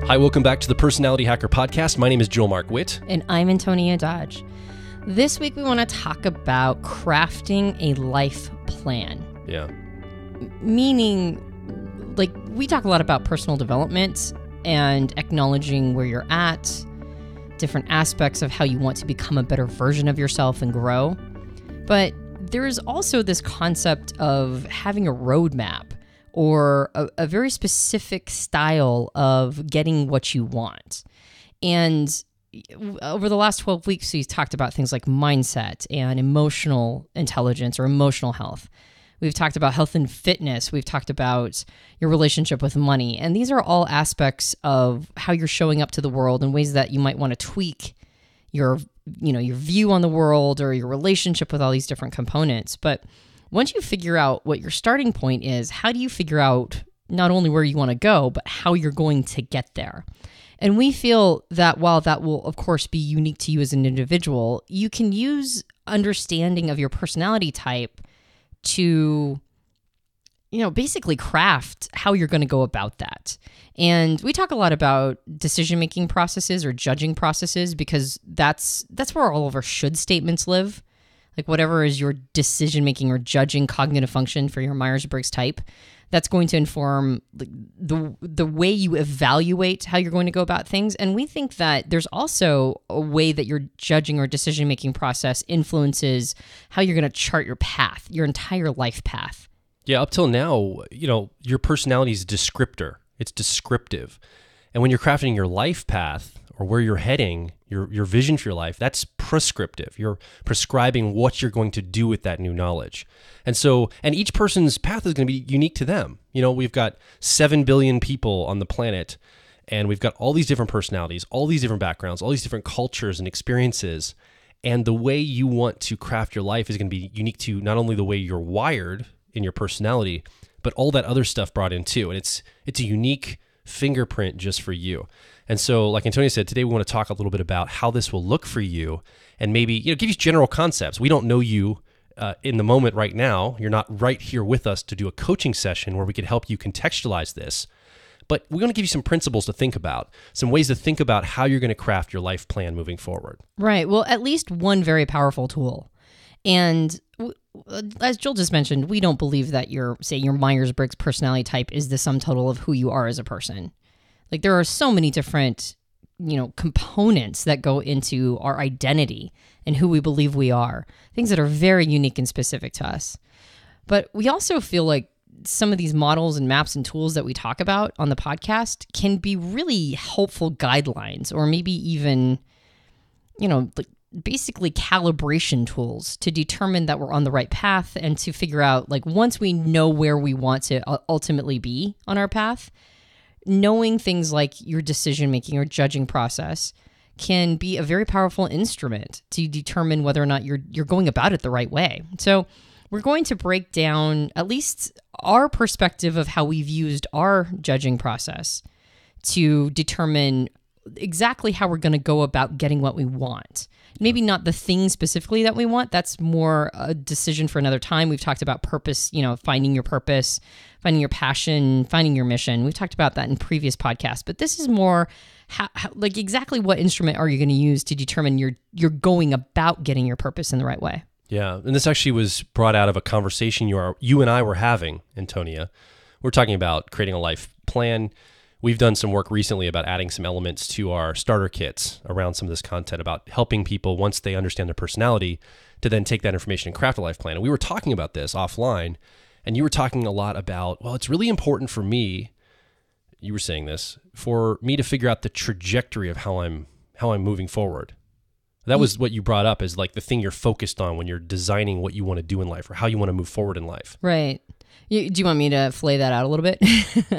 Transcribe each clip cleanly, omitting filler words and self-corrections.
Hi, welcome back to the Personality Hacker Podcast. My name is Joel Mark Witt. And I'm Antonia Dodge. This week we want to talk about crafting a life plan. Yeah. Meaning, like, we talk a lot about personal development and acknowledging where you're at, different aspects of how you want to become a better version of yourself and grow. But there is also this concept of having a roadmap or a very specific style of getting what you want. And over the last 12 weeks, we've talked about things like mindset and emotional intelligence or emotional health. We've talked about health and fitness. We've talked about your relationship with money. And these are all aspects of how you're showing up to the world in ways that you might want to tweak your view on the world or your relationship with all these different components. But once you figure out what your starting point is, how do you figure out not only where you want to go, but how you're going to get there? And we feel that while that will, of course, be unique to you as an individual, you can use understanding of your personality type to, basically craft how you're going to go about that. And we talk a lot about decision-making processes or judging processes because that's where all of our should statements live. Like whatever is your decision-making or judging cognitive function for your Myers-Briggs type, that's going to inform the way you evaluate how you're going to go about things. And we think that there's also a way that your judging or decision-making process influences how you're going to chart your path, your entire life path. Yeah, up till now, your personality is a descriptor. It's descriptive. And when you're crafting your life path or where you're heading, your vision for your life, that's prescriptive. You're prescribing what you're going to do with that new knowledge. And each person's path is going to be unique to them. We've got 7 billion people on the planet, and we've got all these different personalities, all these different backgrounds, all these different cultures and experiences. And the way you want to craft your life is going to be unique to not only the way you're wired in your personality, but all that other stuff brought in too. And it's a unique fingerprint just for you. And so, like Antonia said, today we want to talk a little bit about how this will look for you and maybe, give you general concepts. We don't know you in the moment right now. You're not right here with us to do a coaching session where we could help you contextualize this. But we're going to give you some principles to think about, some ways to think about how you're going to craft your life plan moving forward. Right. Well, at least one very powerful tool. And as Joel just mentioned, we don't believe that your Myers-Briggs personality type is the sum total of who you are as a person. Like there are so many different, components that go into our identity and who we believe we are, things that are very unique and specific to us. But we also feel like some of these models and maps and tools that we talk about on the podcast can be really helpful guidelines or maybe even, basically calibration tools to determine that we're on the right path and to figure out, once we know where we want to ultimately be on our path, knowing things like your decision-making or judging process can be a very powerful instrument to determine whether or not you're going about it the right way. So we're going to break down at least our perspective of how we've used our judging process to determine exactly how we're going to go about getting what we want. Maybe not the thing specifically that we want. That's more a decision for another time. We've talked about purpose, finding your purpose, finding your passion, finding your mission. We've talked about that in previous podcasts, but this is more how exactly what instrument are you going to use to determine you're going about getting your purpose in the right way. Yeah, and this actually was brought out of a conversation you and I were having, Antonia. We're talking about creating a life plan. We've done some work recently about adding some elements to our starter kits around some of this content about helping people, once they understand their personality, to then take that information and craft a life plan. And we were talking about this offline, and you were talking a lot about, well, it's really important for me, you were saying this, for me to figure out the trajectory of how I'm moving forward. That was what you brought up as the thing you're focused on when you're designing what you want to do in life or how you want to move forward in life. Right. Do you want me to flay that out a little bit?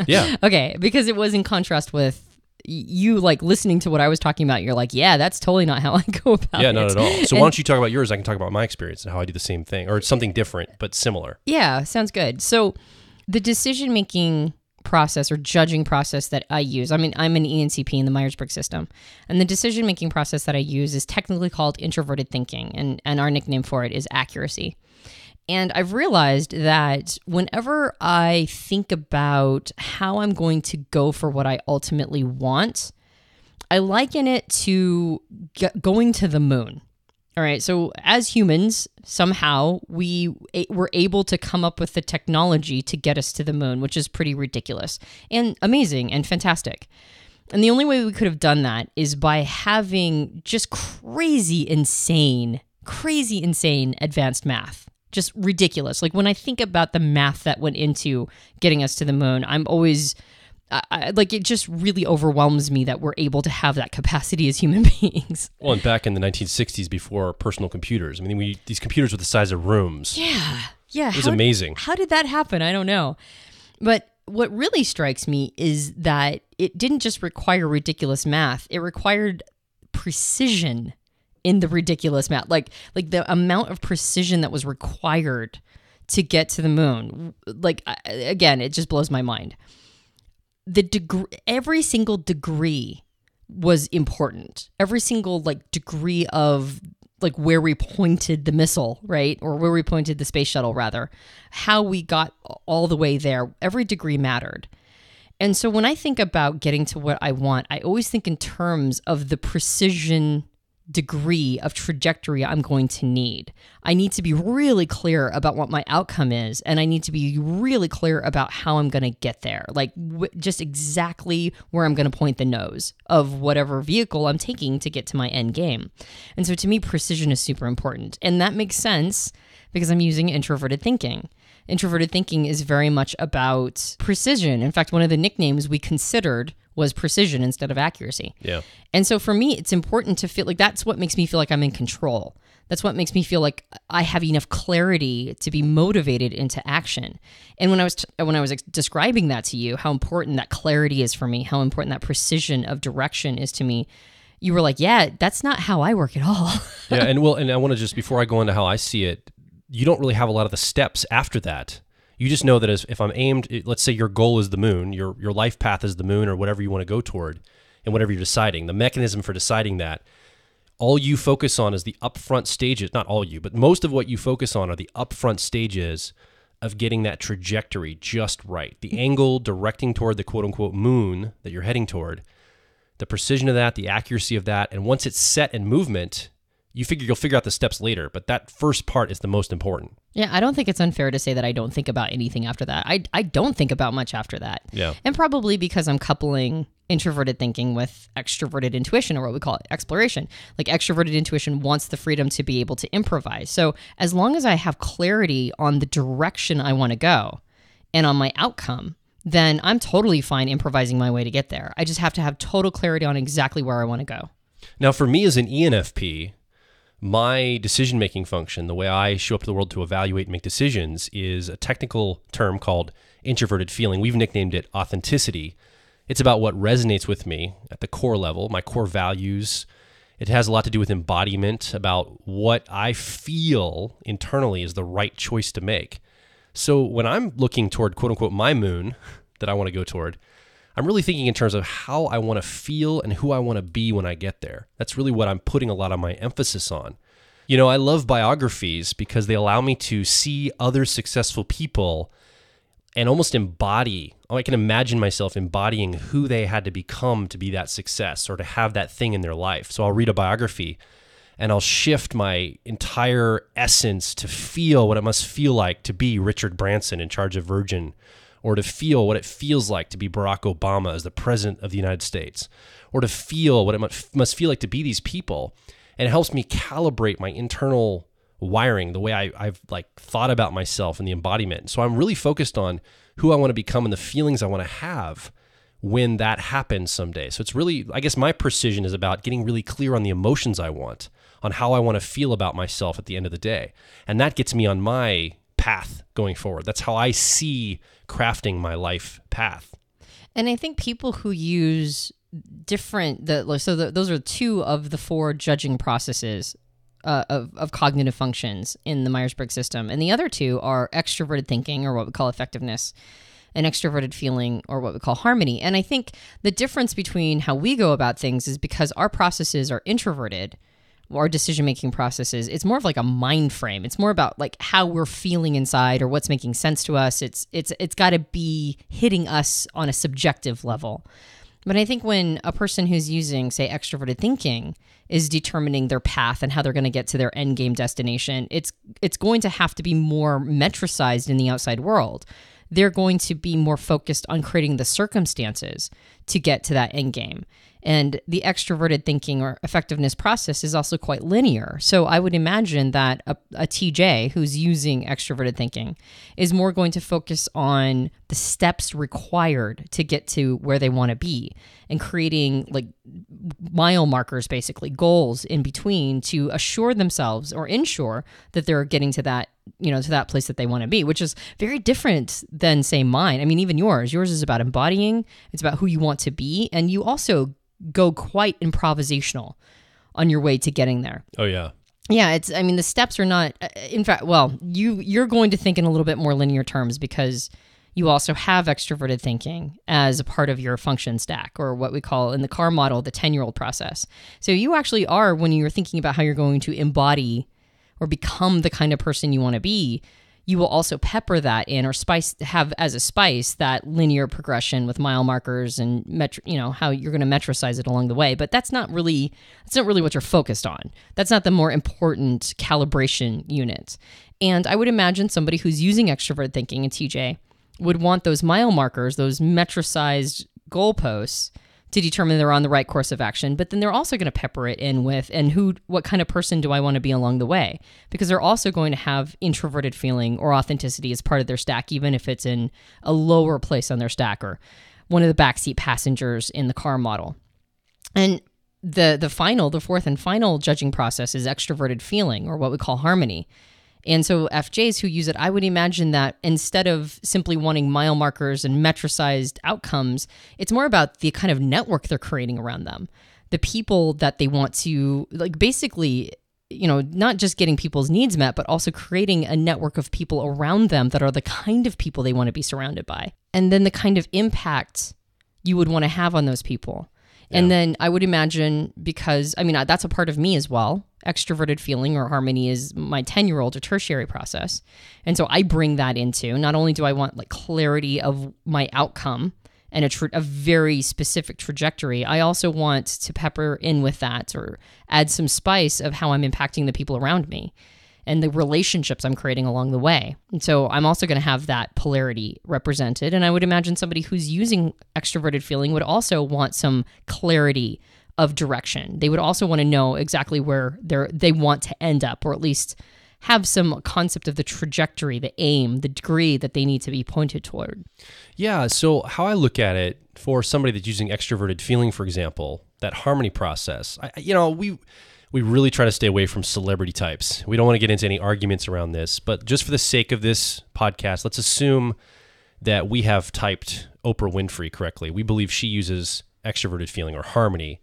Yeah. Okay, because it was in contrast with you listening to what I was talking about. You're like, yeah, that's totally not how I go about it. Yeah, not at all. So why don't you talk about yours? I can talk about my experience and how I do the same thing or something different but similar. Yeah, sounds good. So the decision-making process or judging process that I use, I'm an ENCP in the Myers-Briggs system, and the decision-making process that I use is technically called introverted thinking, and our nickname for it is accuracy. And I've realized that whenever I think about how I'm going to go for what I ultimately want, I liken it to going to the moon. All right, so as humans, somehow we were able to come up with the technology to get us to the moon, which is pretty ridiculous and amazing and fantastic. And the only way we could have done that is by having just crazy, insane advanced math. Just ridiculous. Like when I think about the math that went into getting us to the moon, I'm always... like it just really overwhelms me that we're able to have that capacity as human beings. Well, and back in the 1960s, before personal computers, I mean, these computers were the size of rooms. Yeah. It was amazing. How did that happen? I don't know. But what really strikes me is that it didn't just require ridiculous math. It required precision in the ridiculous math. Like the amount of precision that was required to get to the moon. Like, again, it just blows my mind. Every single degree was important. Every single degree of where we pointed the missile, right? Or where we pointed the space shuttle, rather. How we got all the way there. Every degree mattered. And so when I think about getting to what I want, I always think in terms of the precision degree of trajectory I'm going to need. I need to be really clear about what my outcome is, and I need to be really clear about how I'm going to get there, just exactly where I'm going to point the nose of whatever vehicle I'm taking to get to my end game. And so to me, precision is super important. And that makes sense because I'm using introverted thinking. Introverted thinking is very much about precision. In fact, one of the nicknames we considered was precision instead of accuracy. Yeah. And so for me, it's important to feel like that's what makes me feel like I'm in control. That's what makes me feel like I have enough clarity to be motivated into action. And when I was describing that to you, how important that clarity is for me, how important that precision of direction is to me, you were like, yeah, that's not how I work at all. Yeah. And I want to just, before I go into how I see it, you don't really have a lot of the steps after that. You just know that if I'm aimed, let's say your goal is the moon, your life path is the moon or whatever you want to go toward and whatever you're deciding, the mechanism for deciding that, all you focus on is the upfront stages, not all you, but most of what you focus on are the upfront stages of getting that trajectory just right. The angle directing toward the quote unquote moon that you're heading toward, the precision of that, the accuracy of that. And once it's set in movement, you'll figure out the steps later, but that first part is the most important. Yeah, I don't think it's unfair to say that I don't think about anything after that. I don't think about much after that. Yeah. And probably because I'm coupling introverted thinking with extroverted intuition, or what we call it, exploration. Like extroverted intuition wants the freedom to be able to improvise. So as long as I have clarity on the direction I want to go and on my outcome, then I'm totally fine improvising my way to get there. I just have to have total clarity on exactly where I want to go. Now, for me as an ENFP, my decision-making function, the way I show up to the world to evaluate and make decisions, is a technical term called introverted feeling. We've nicknamed it authenticity. It's about what resonates with me at the core level, my core values. It has a lot to do with embodiment, about what I feel internally is the right choice to make. So when I'm looking toward, quote unquote, my moon that I want to go toward, I'm really thinking in terms of how I want to feel and who I want to be when I get there. That's really what I'm putting a lot of my emphasis on. You know, I love biographies because they allow me to see other successful people and almost embody. I can imagine myself embodying who they had to become to be that success or to have that thing in their life. So I'll read a biography and I'll shift my entire essence to feel what it must feel like to be Richard Branson in charge of Virgin, or to feel what it feels like to be Barack Obama as the president of the United States, or to feel what it must feel like to be these people. And it helps me calibrate my internal wiring, the way I've thought about myself and the embodiment. So I'm really focused on who I want to become and the feelings I want to have when that happens someday. So it's really, I guess my precision is about getting really clear on the emotions I want, on how I want to feel about myself at the end of the day. And that gets me on my path going forward. That's how I see crafting my life path. And I think people who use those are two of the four judging processes of cognitive functions in the Myers-Briggs system. And the other two are extroverted thinking, or what we call effectiveness, and extroverted feeling, or what we call harmony. And I think the difference between how we go about things is because our processes are introverted, our decision-making processes, it's more of like a mind frame. It's more about like how we're feeling inside or what's making sense to us. It's got to be hitting us on a subjective level. But I think when a person who's using, say, extroverted thinking is determining their path and how they're going to get to their end game destination, it's going to have to be more metricized in the outside world. They're going to be more focused on creating the circumstances to get to that end game. And the extroverted thinking or effectiveness process is also quite linear. So I would imagine that a TJ who's using extroverted thinking is more going to focus on the steps required to get to where they want to be and creating like mile markers, basically goals in between to assure themselves or ensure that they're getting to that, to that place that they want to be, which is very different than, say, mine. I mean, even yours is about embodying. It's about who you want to be. And you also go quite improvisational on your way to getting there. Oh, yeah. Yeah, the steps are not, in fact, well, you're going to think in a little bit more linear terms because you also have extroverted thinking as a part of your function stack, or what we call in the CAR model, the 10-year-old process. So you actually are, when you're thinking about how you're going to embody or become the kind of person you want to be, you will also pepper that in or have as a spice that linear progression with mile markers and how you're going to metricize it along the way. But that's not really what you're focused on. That's not the more important calibration unit. And I would imagine somebody who's using extroverted thinking in TJ would want those mile markers, those metricized goalposts, to determine they're on the right course of action. But then they're also going to pepper it in with, what kind of person do I want to be along the way? Because they're also going to have introverted feeling or authenticity as part of their stack, even if it's in a lower place on their stack or one of the backseat passengers in the CAR model. And the fourth and final judging process is extroverted feeling, or what we call harmony. And so FJs who use it, I would imagine that instead of simply wanting mile markers and metricized outcomes, it's more about the kind of network they're creating around them. The people that they want to, like, basically, not just getting people's needs met, but also creating a network of people around them that are the kind of people they want to be surrounded by. And then the kind of impact you would want to have on those people. Yeah. And then I would imagine, because, that's a part of me as well. Extroverted feeling or harmony is my 10-year-old or tertiary process. And so I bring that into, not only do I want like clarity of my outcome and a very specific trajectory, I also want to pepper in with that or add some spice of how I'm impacting the people around me and the relationships I'm creating along the way. And so I'm also going to have that polarity represented. And I would imagine somebody who's using extroverted feeling would also want some clarity of direction. They would also want to know exactly where they want to end up, or at least have some concept of the trajectory, the aim, the degree that they need to be pointed toward. Yeah, so how I look at it for somebody that's using extroverted feeling, for example, that harmony process, we really try to stay away from celebrity types. We don't want to get into any arguments around this, but just for the sake of this podcast, let's assume that we have typed Oprah Winfrey correctly. We believe she uses extroverted feeling or harmony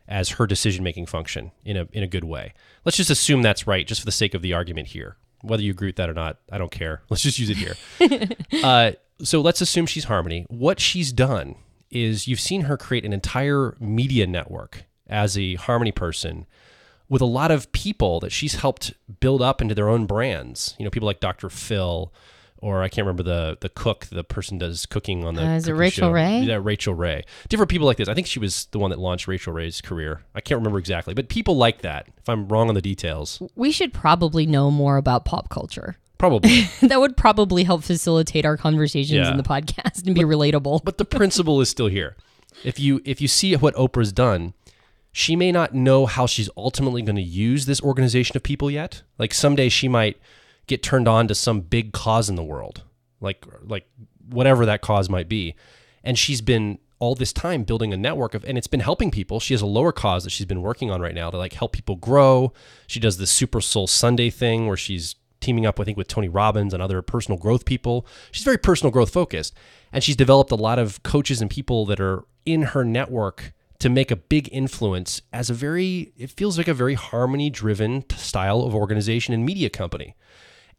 as her decision-making function in a good way. Let's just assume that's right, just for the sake of the argument here. Whether you agree with that or not, I don't care. Let's just use it here. So let's assume she's harmony. What she's done is you've seen her create an entire media network as a harmony person with a lot of people that she's helped build up into their own brands. People like Dr. Phil, or I can't remember the cook, the person does cooking on the is it Rachel show. Ray? Yeah, Rachel Ray. Different people like this. I think she was the one that launched Rachel Ray's career. I can't remember exactly, but people like that, if I'm wrong on the details. We should probably know more about pop culture. Probably. That would probably help facilitate our conversations in the podcast and be relatable. But the principle is still here. If you see what Oprah's done, she may not know how she's ultimately going to use this organization of people yet. Like someday she might get turned on to some big cause in the world, like whatever that cause might be. And she's been all this time building a network and it's been helping people. She has a lower cause that she's been working on right now to help people grow. She does this Super Soul Sunday thing where she's teaming up, I think, with Tony Robbins and other personal growth people. She's very personal growth focused. And she's developed a lot of coaches and people that are in her network to make a big influence as it feels like a very harmony-driven style of organization and media company.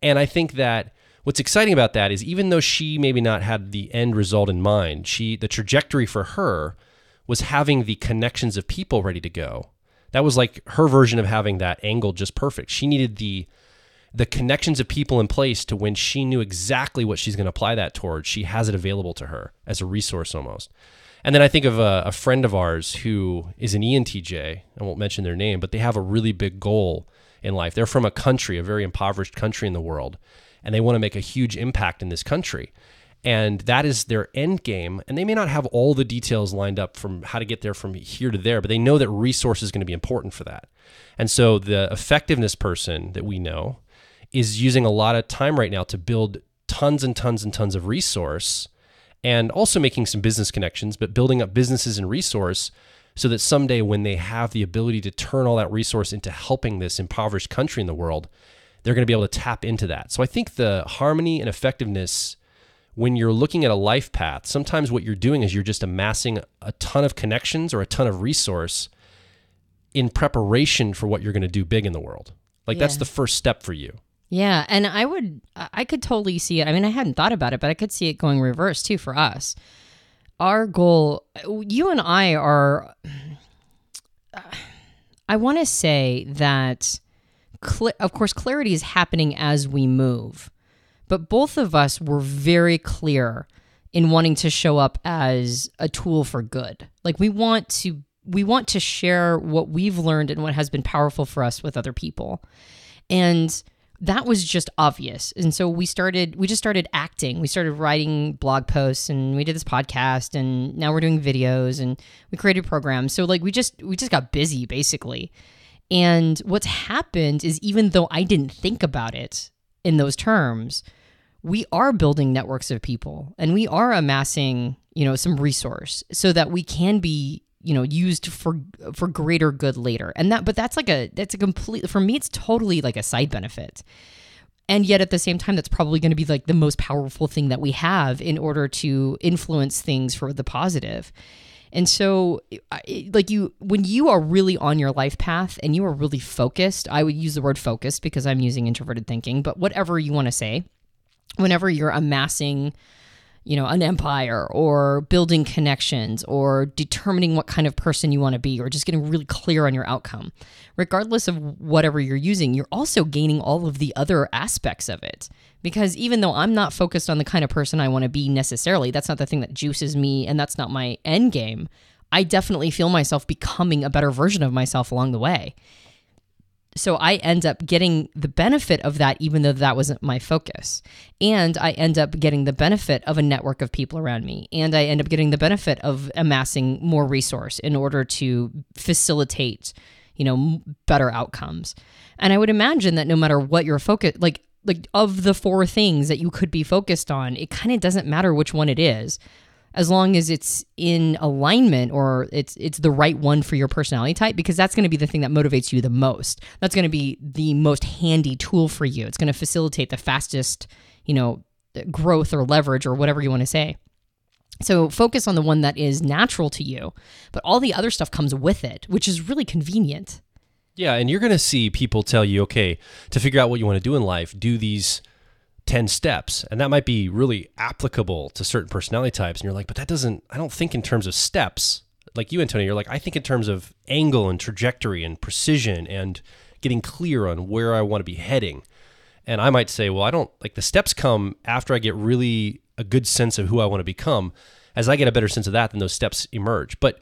And I think that what's exciting about that is even though she maybe not had the end result in mind, the trajectory for her was having the connections of people ready to go That was like her version of having that angle just perfect. She needed the connections of people in place to when she knew exactly what she's going to apply that towards, she has it available to her as a resource almost. And then I think of a friend of ours who is an ENTJ. I won't mention their name, but they have a really big goal in life. They're from a country, a very impoverished country in the world, and they want to make a huge impact in this country. And that is their end game. And they may not have all the details lined up from how to get there from here to there, but they know that resource is going to be important for that. And so the effectiveness person that we know is using a lot of time right now to build tons and tons and tons of resource, and also making some business connections, but building up businesses and resource so that someday when they have the ability to turn all that resource into helping this impoverished country in the world, they're going to be able to tap into that. So I think the harmony and effectiveness, when you're looking at a life path, sometimes what you're doing is you're just amassing a ton of connections or a ton of resource in preparation for what you're going to do big in the world. Like that's the first step for you. Yeah, and I could totally see it. I mean, I hadn't thought about it, but I could see it going reverse too for us. Our goal, you and I are, I want to say that, of course, clarity is happening as we move, but both of us were very clear in wanting to show up as a tool for good. Like we want to share what we've learned and what has been powerful for us with other people. And that was just obvious. And so we just started acting. We started writing blog posts, and we did this podcast, and now we're doing videos, and we created programs. So like we just got busy basically. And what's happened is, even though I didn't think about it in those terms, we are building networks of people, and we are amassing, some resource so that we can be, used for greater good later. But that's a complete, for me, it's totally like a side benefit. And yet at the same time, that's probably going to be like the most powerful thing that we have in order to influence things for the positive. And so when you are really on your life path and you are really focused, I would use the word focused because I'm using introverted thinking, but whatever you want to say, whenever you're amassing an empire or building connections or determining what kind of person you want to be or just getting really clear on your outcome, regardless of whatever you're using, you're also gaining all of the other aspects of it. Because even though I'm not focused on the kind of person I want to be necessarily, that's not the thing that juices me and that's not my end game, I definitely feel myself becoming a better version of myself along the way. So I end up getting the benefit of that, even though that wasn't my focus. And I end up getting the benefit of a network of people around me. And I end up getting the benefit of amassing more resource in order to facilitate, better outcomes. And I would imagine that no matter what your focus, like of the four things that you could be focused on, it kind of doesn't matter which one it is, as long as it's in alignment or it's the right one for your personality type, because that's going to be the thing that motivates you the most. That's going to be the most handy tool for you. It's going to facilitate the fastest, growth or leverage or whatever you want to say. So focus on the one that is natural to you, but all the other stuff comes with it, which is really convenient. Yeah, and you're going to see people tell you, okay, to figure out what you want to do in life, do these 10 steps. And that might be really applicable to certain personality types. And you're like, but I don't think in terms of steps. Like you, Antonia, you're like, I think in terms of angle and trajectory and precision and getting clear on where I want to be heading. And I might say, well, I don't like the steps come after I get really a good sense of who I want to become. As I get a better sense of that, then those steps emerge. But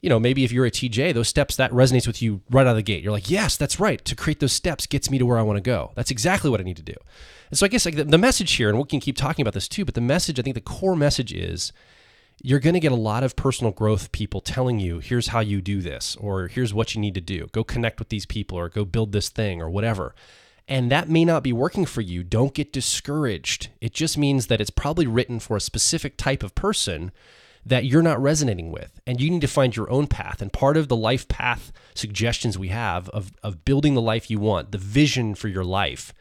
maybe if you're a TJ, those steps, that resonates with you right out of the gate. You're like, yes, that's right. To create those steps gets me to where I want to go. That's exactly what I need to do. And so I guess like the message here, and we can keep talking about this too, but the message, I think the core message is you're going to get a lot of personal growth people telling you, here's how you do this, or here's what you need to do. Go connect with these people or go build this thing or whatever. And that may not be working for you. Don't get discouraged. It just means that it's probably written for a specific type of person that you're not resonating with, and you need to find your own path. And part of the life path suggestions we have of building the life you want, the vision for your life,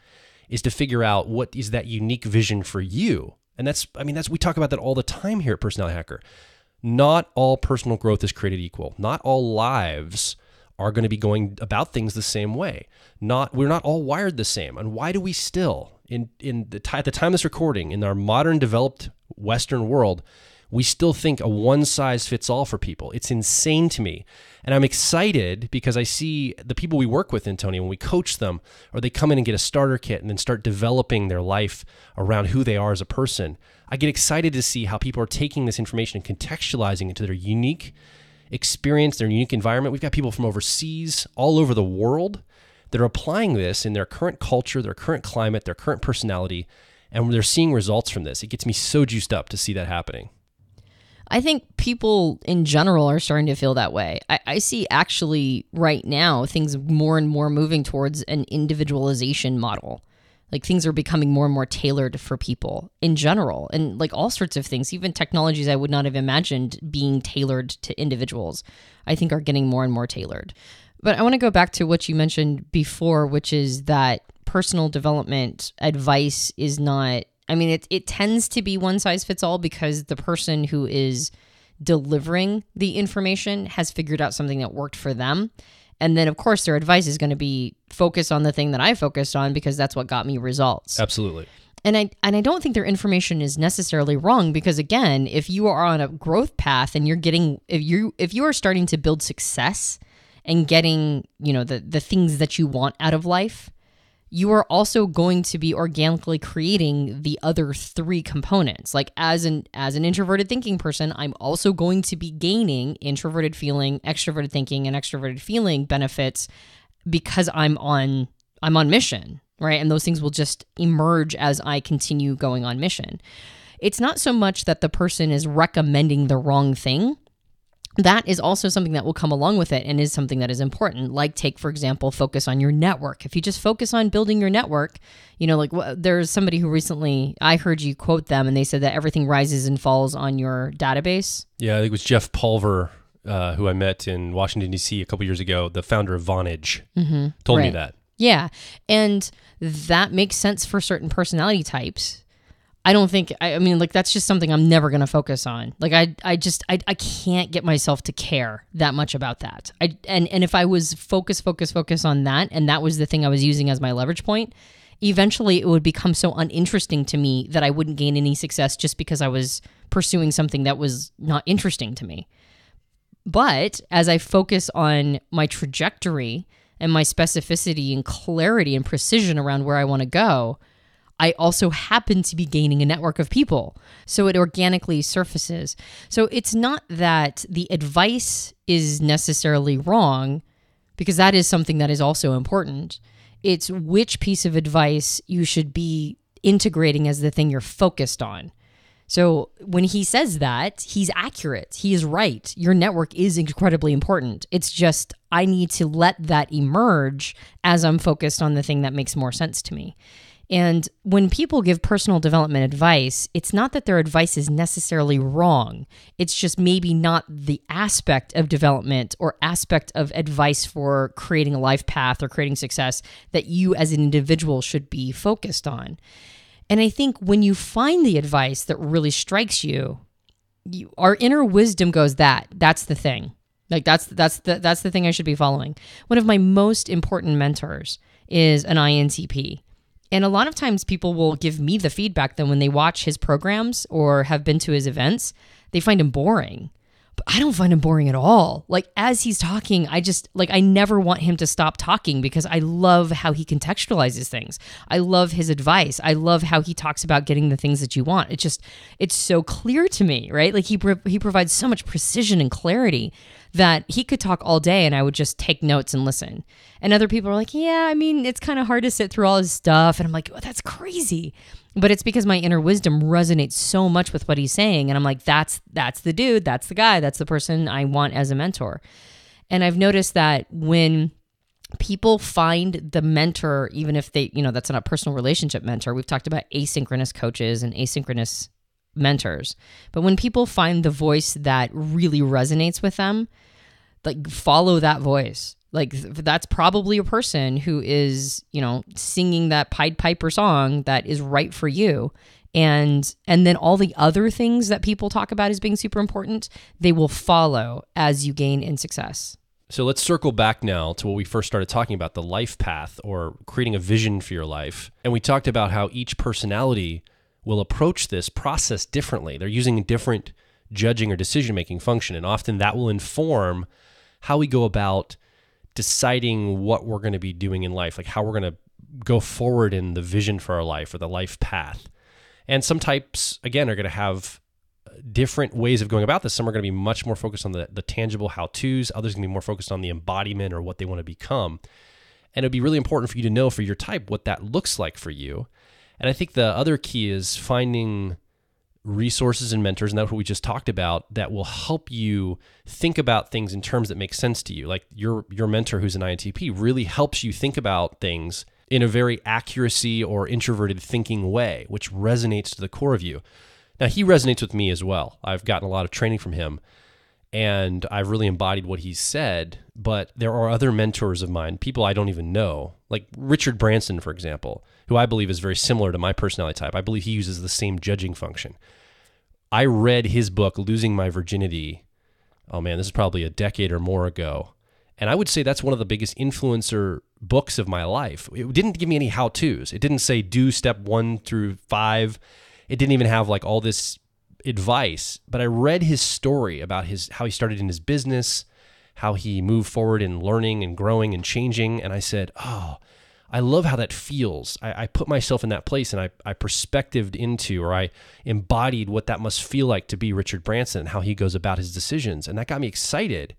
is to figure out what is that unique vision for you. And that's we talk about that all the time here at Personality Hacker. Not all personal growth is created equal. Not all lives are going to be going about things the same way. We're not all wired the same. And why do we still, at the time of this recording, in our modern developed Western world, we still think a one size fits all for people. It's insane to me. And I'm excited because I see the people we work with, Antonia, when we coach them, or they come in and get a starter kit and then start developing their life around who they are as a person. I get excited to see how people are taking this information and contextualizing it to their unique experience, their unique environment. We've got people from overseas, all over the world, that are applying this in their current culture, their current climate, their current personality, and they're seeing results from this. It gets me so juiced up to see that happening. I think people in general are starting to feel that way. I see actually right now things more and more moving towards an individualization model. Like things are becoming more and more tailored for people in general, and like all sorts of things, even technologies I would not have imagined being tailored to individuals, I think are getting more and more tailored. But I want to go back to what you mentioned before, which is that personal development advice is not, I mean, it tends to be one size fits all because the person who is delivering the information has figured out something that worked for them. And then, of course, their advice is going to be focus on the thing that I focused on because that's what got me results. Absolutely. And I don't think their information is necessarily wrong because, again, if you are on a growth path and you're getting, if you are starting to build success and getting, the things that you want out of life, you are also going to be organically creating the other three components. Like as an introverted thinking person, I'm also going to be gaining introverted feeling, extroverted thinking, and extroverted feeling benefits because I'm on mission, right? And those things will just emerge as I continue going on mission. It's not so much that the person is recommending the wrong thing. That is also something that will come along with it and is something that is important. Like take, for example, focus on your network. If you just focus on building your network, there's somebody who recently, I heard you quote them and they said that everything rises and falls on your database. Yeah, I think it was Jeff Pulver, who I met in Washington, D.C. a couple years ago, the founder of Vonage, told me that. Yeah, and that makes sense for certain personality types. I don't think, that's just something I'm never going to focus on. Like, I can't get myself to care that much about that. And if I was focus on that, and that was the thing I was using as my leverage point, eventually it would become so uninteresting to me that I wouldn't gain any success just because I was pursuing something that was not interesting to me. But as I focus on my trajectory and my specificity and clarity and precision around where I want to go, I also happen to be gaining a network of people. So it organically surfaces. So it's not that the advice is necessarily wrong, because that is something that is also important. It's which piece of advice you should be integrating as the thing you're focused on. So when he says that, he's accurate. He is right. Your network is incredibly important. It's just I need to let that emerge as I'm focused on the thing that makes more sense to me. And when people give personal development advice, it's not that their advice is necessarily wrong. It's just maybe not the aspect of development or aspect of advice for creating a life path or creating success that you as an individual should be focused on. And I think when you find the advice that really strikes you, our inner wisdom goes, that's the thing. Like that's the thing I should be following. One of my most important mentors is an INTP. And a lot of times people will give me the feedback that when they watch his programs or have been to his events, they find him boring. But I don't find him boring at all. Like as he's talking, I never want him to stop talking because I love how he contextualizes things. I love his advice. I love how he talks about getting the things that you want. It's so clear to me, right? Like he provides so much precision and clarity that he could talk all day and I would just take notes and listen. And other people are like, yeah, it's kind of hard to sit through all his stuff. And I'm like, oh, that's crazy. But it's because my inner wisdom resonates so much with what he's saying. And I'm like, that's the dude, that's the guy, that's the person I want as a mentor. And I've noticed that when people find the mentor, even if they, that's not a personal relationship mentor, we've talked about asynchronous coaches and asynchronous mentors. But when people find the voice that really resonates with them, like follow that voice. Like that's probably a person who is, singing that Pied Piper song that is right for you. And then all the other things that people talk about as being super important, they will follow as you gain in success. So let's circle back now to what we first started talking about, the life path or creating a vision for your life. And we talked about how each personality will approach this process differently. They're using different judging or decision-making function. And often that will inform how we go about deciding what we're going to be doing in life, like how we're going to go forward in the vision for our life or the life path. And some types, again, are going to have different ways of going about this. Some are going to be much more focused on the tangible how-tos. Others are going to be more focused on the embodiment or what they want to become. And it'd be really important for you to know for your type what that looks like for you. And I think the other key is finding resources and mentors, and that's what we just talked about, that will help you think about things in terms that make sense to you. Like your mentor who's an INTP really helps you think about things in a very accuracy or introverted thinking way, which resonates to the core of you. Now, he resonates with me as well. I've gotten a lot of training from him, and I've really embodied what he said, but there are other mentors of mine, people I don't even know, like Richard Branson, for example, who I believe is very similar to my personality type. I believe he uses the same judging function. I read his book, Losing My Virginity. Oh man, this is probably a decade or more ago. And I would say that's one of the biggest influencer books of my life. It didn't give me any how-tos. It didn't say do step 1 through 5. It didn't even have like all this advice, but I read his story about how he started in his business, how he moved forward in learning and growing and changing. And I said, oh, I love how that feels. I put myself in that place, and I perspectived into, or I embodied what that must feel like to be Richard Branson and how he goes about his decisions. And that got me excited.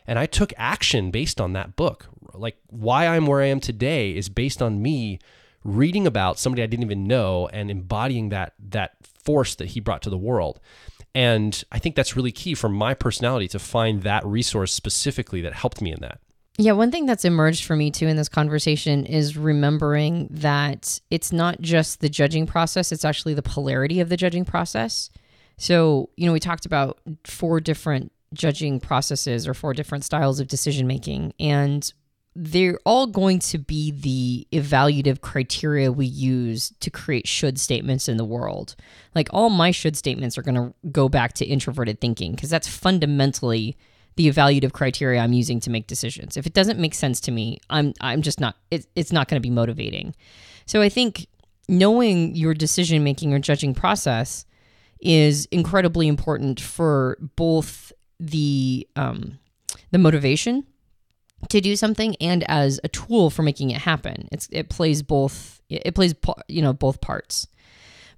And I took action based on that book. Like why I'm where I am today is based on me reading about somebody I didn't even know and embodying that force that he brought to the world. And I think that's really key for my personality, to find that resource specifically that helped me in that. Yeah, one thing that's emerged for me too in this conversation is remembering that it's not just the judging process, it's actually the polarity of the judging process. So, we talked about 4 different judging processes or 4 different styles of decision making, and they're all going to be the evaluative criteria we use to create should statements in the world. Like all my should statements are going to go back to introverted thinking, because that's fundamentally the evaluative criteria I'm using to make decisions. If it doesn't make sense to me, I'm just not, it's not going to be motivating. So I think knowing your decision making or judging process is incredibly important for both the motivation to do something and as a tool for making it happen. It plays both parts.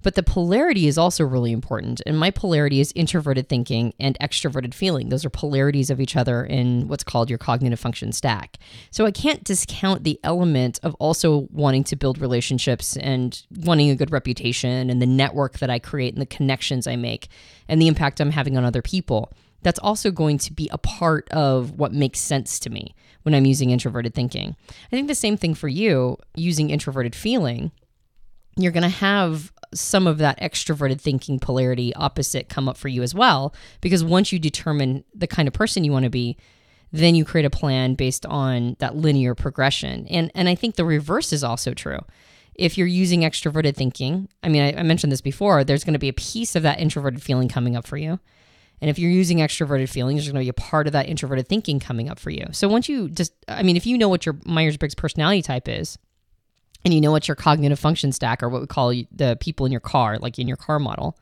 But the polarity is also really important. And my polarity is introverted thinking and extroverted feeling. Those are polarities of each other in what's called your cognitive function stack. So I can't discount the element of also wanting to build relationships and wanting a good reputation and the network that I create and the connections I make and the impact I'm having on other people. That's also going to be a part of what makes sense to me when I'm using introverted thinking. I think the same thing for you using introverted feeling. You're going to have some of that extroverted thinking polarity opposite come up for you as well, because once you determine the kind of person you want to be, then you create a plan based on that linear progression. And I think the reverse is also true. If you're using extroverted thinking, I mentioned this before, there's going to be a piece of that introverted feeling coming up for you. And if you're using extroverted feelings, there's going to be a part of that introverted thinking coming up for you. So once you if you know what your Myers-Briggs personality type is, and you know what your cognitive function stack, or what we call the people in your car, like in your car model,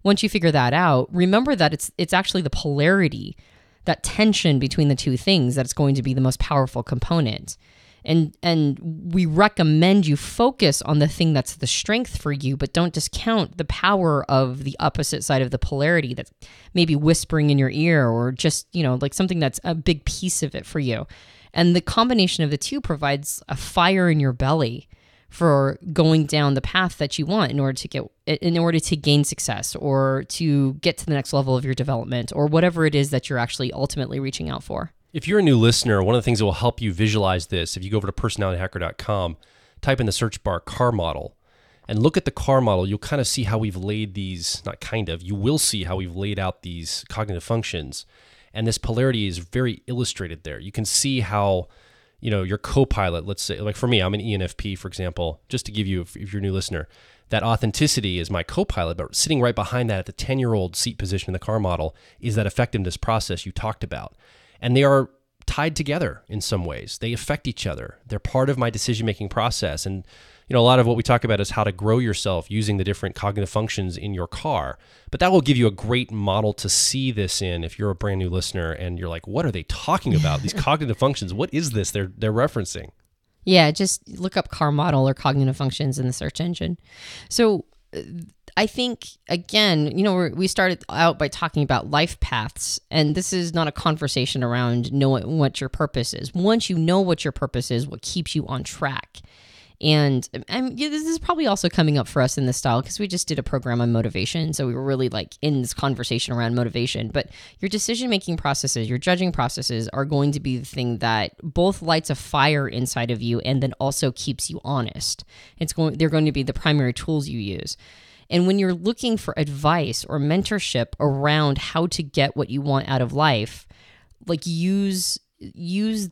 once you figure that out, remember that it's actually the polarity, that tension between the two things, that's going to be the most powerful component. And we recommend you focus on the thing that's the strength for you, but don't discount the power of the opposite side of the polarity that's maybe whispering in your ear, or just, like something that's a big piece of it for you. And the combination of the two provides a fire in your belly for going down the path that you want in order to gain success, or to get to the next level of your development, or whatever it is that you're actually ultimately reaching out for. If you're a new listener, one of the things that will help you visualize this, if you go over to personalityhacker.com, type in the search bar car model, and look at the car model, you'll kind of see how we've laid these, you will see how we've laid out these cognitive functions. And this polarity is very illustrated there. You can see how, your co-pilot, let's say, like for me, I'm an ENFP, for example, just to give you, if you're a new listener, that authenticity is my co-pilot, but sitting right behind that at the 10-year-old seat position in the car model is that effectiveness process you talked about. And they are tied together in some ways. They affect each other. They're part of my decision-making process. And, A lot of what we talk about is how to grow yourself using the different cognitive functions in your car. But that will give you a great model to see this in if you're a brand new listener and you're like, what are they talking about? These cognitive functions, what is this they're referencing? Yeah, just look up car model or cognitive functions in the search engine. So I think, again, we started out by talking about life paths, and this is not a conversation around knowing what your purpose is. Once you know what your purpose is, what keeps you on track. And this is probably also coming up for us in this style because we just did a program on motivation. So we were really in this conversation around motivation. But your decision-making processes, your judging processes are going to be the thing that both lights a fire inside of you and then also keeps you honest. They're going to be the primary tools you use. And when you're looking for advice or mentorship around how to get what you want out of life, use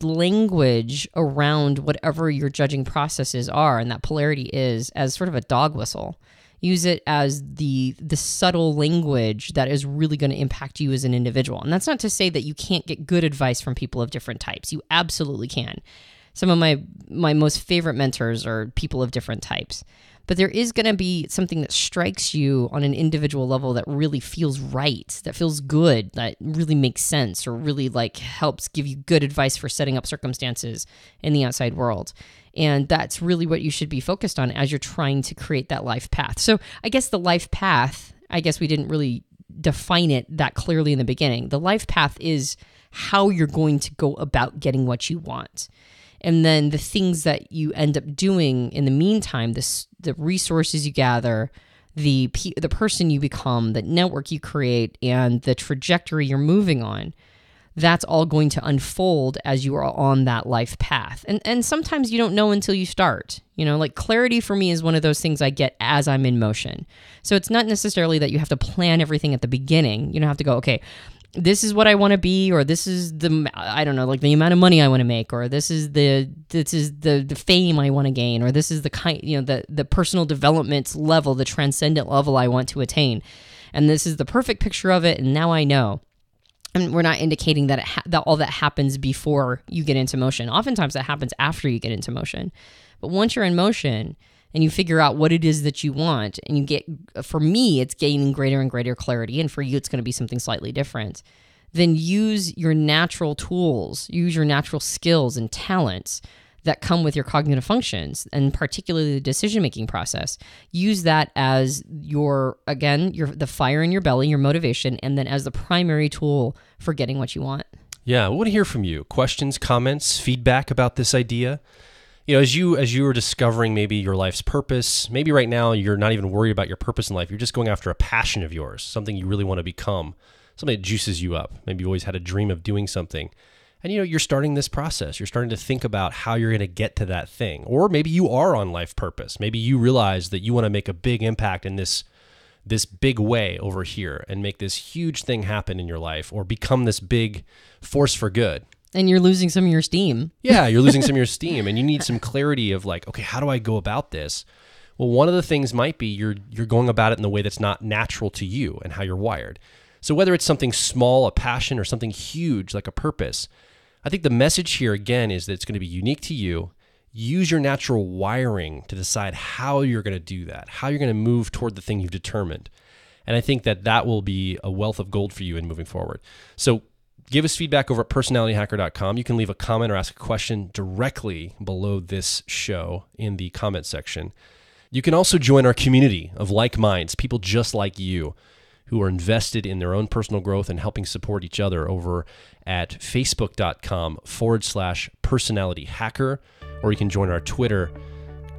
language around whatever your judging processes are, and that polarity is, as sort of a dog whistle. Use it as the subtle language that is really going to impact you as an individual. And that's not to say that you can't get good advice from people of different types. You absolutely can. Some of my most favorite mentors are people of different types. But there is going to be something that strikes you on an individual level that really feels right, that feels good, that really makes sense, or really helps give you good advice for setting up circumstances in the outside world. And that's really what you should be focused on as you're trying to create that life path. So I guess the life path, we didn't really define it that clearly in the beginning. The life path is how you're going to go about getting what you want. And then the things that you end up doing in the meantime, the resources you gather, the person you become, the network you create, and the trajectory you're moving on, that's all going to unfold as you are on that life path. And sometimes you don't know until you start. Clarity for me is one of those things I get as I'm in motion. So it's not necessarily that you have to plan everything at the beginning. You don't have to go, okay, this is what I want to be, or this is the amount of money I want to make, or this is the fame I want to gain, or this is the kind, the personal development level, the transcendent level I want to attain. And this is the perfect picture of it. And now I know. And we're not indicating that that all that happens before you get into motion. Oftentimes that happens after you get into motion. But once you're in motion and you figure out what it is that you want, and for me, it's gaining greater and greater clarity, and for you, it's going to be something slightly different, then use your natural tools, use your natural skills and talents that come with your cognitive functions, and particularly the decision-making process. Use that as the fire in your belly, your motivation, and then as the primary tool for getting what you want. Yeah, we want to hear from you. Questions, comments, feedback about this idea. As you are discovering maybe your life's purpose, maybe right now you're not even worried about your purpose in life. You're just going after a passion of yours, something you really want to become, something that juices you up. Maybe you always had a dream of doing something. And you're starting this process. You're starting to think about how you're going to get to that thing. Or maybe you are on life purpose. Maybe you realize that you want to make a big impact in this big way over here and make this huge thing happen in your life, or become this big force for good. And you're losing some of your steam. Yeah, you're losing some of your steam, and you need some clarity of okay, how do I go about this? Well, one of the things might be you're going about it in a way that's not natural to you and how you're wired. So whether it's something small, a passion, or something huge like a purpose, I think the message here again is that it's going to be unique to you. Use your natural wiring to decide how you're going to do that, how you're going to move toward the thing you've determined. And I think that will be a wealth of gold for you in moving forward. So give us feedback over at personalityhacker.com. You can leave a comment or ask a question directly below this show in the comment section. You can also join our community of like minds, people just like you, who are invested in their own personal growth and helping support each other over at facebook.com/personalityhacker, or you can join our Twitter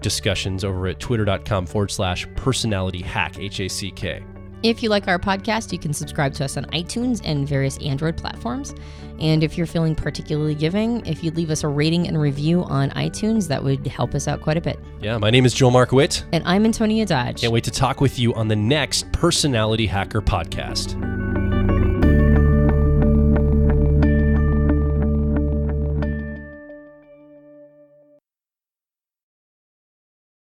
discussions over at twitter.com/personalityhack, HACK. If you like our podcast, you can subscribe to us on iTunes and various Android platforms. And if you're feeling particularly giving, if you leave us a rating and review on iTunes, that would help us out quite a bit. Yeah, my name is Joel Markowitz. And I'm Antonia Dodge. Can't wait to talk with you on the next Personality Hacker podcast.